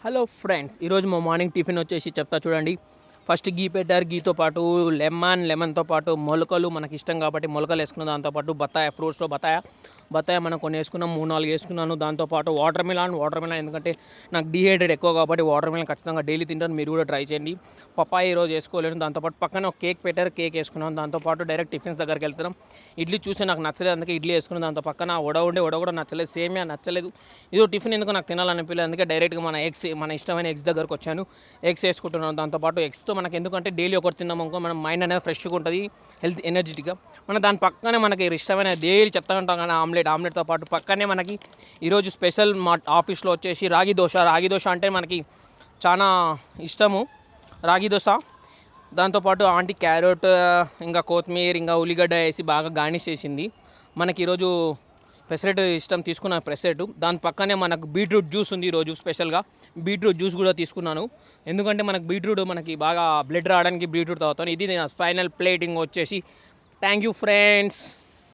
Hello friends, ఈరోజు మా morning tiffin వచ్చేసి చెప్తా చూడండి. ఫస్ట్ గీ పెట్టారు, గీతో పాటు లెమన్తో పాటు మొలకలు మనకి ఇష్టం కాబట్టి మొలకలు వేసుకున్నాం. దాంతోపాటు బత్తాయ, ఫ్రూట్స్లో బత్తాయ మనం కొన్ని వేసుకున్నాం, 3-4 వేసుకున్నాను. దాంతోపాటు వాటర్ మిలాన్ ఎందుకంటే నాకు డిహైడ్రేట్ ఎక్కువ కాబట్టి వాటర్ మిలాన్ ఖచ్చితంగా డైలీ తింటాను. మీరు కూడా ట్రై చేయండి. పప్పాయ ఈరోజు వేసుకోలేను. దాంతోపాటు పక్కన ఒక కేక్ పెట్టారు, కేక్ వేసుకున్నాను. దాంతోపాటు డైరెక్ట్ టిఫిన్స్ దగ్గరికి వెళ్తున్నాం. ఇడ్లీ చూసి నాకు నచ్చలేదు, అందుకే ఇడ్లీ వేసుకున్నాను. దాంతో పక్కన వడ కూడా నచ్చలేదు, సేమియా నచ్చలేదు. ఇదో టిఫిన్ ఎందుకు నాకు తినాలనిపించలేదు, అందుకే డైరెక్ట్గా మన ఇష్టమైన ఎగ్స్ దగ్గరకు వచ్చాను. ఎగ్స్ వేసుకుంటున్నాను. దాంతోపాటు ఎగ్స్తో మనకి ఎందుకంటే డైలీ ఒకటి తిన్నామనుకో మన మైండ్ అనేది ఫ్రెష్గా ఉంటుంది, హెల్త్ ఎనర్జెటిక్గా. దాని పక్కనే మనకి ఇష్టమైన డైలీ చెప్తా ఉంటాం కానీ ఆమ్లెట్తో పాటు పక్కనే మనకి ఈరోజు స్పెషల్ మా ఆఫీస్లో వచ్చేసి రాగి దోశ అంటే మనకి చాలా ఇష్టము, రాగి దోశ. దాంతోపాటు ఆంటీ క్యారెట్ ఇంకా కొత్తిమీర ఇంకా ఉల్లిగడ్డ వేసి బాగా గార్నిష్ చేసింది. మనకి ఈరోజు పెసరెట్ ఇష్టం, తీసుకున్న పెసరెట్. దాని పక్కనే మనకు బీట్రూట్ జ్యూస్ ఉంది. ఈరోజు స్పెషల్గా బీట్రూట్ జ్యూస్ కూడా తీసుకున్నాను, ఎందుకంటే మనకు బీట్రూట్ మనకి బాగా బ్లడ్ రావడానికి బీట్రూట్ తాగుతాను. ఇది నేను ఫైనల్ ప్లేటింగ్ వచ్చేసి. Thank you friends.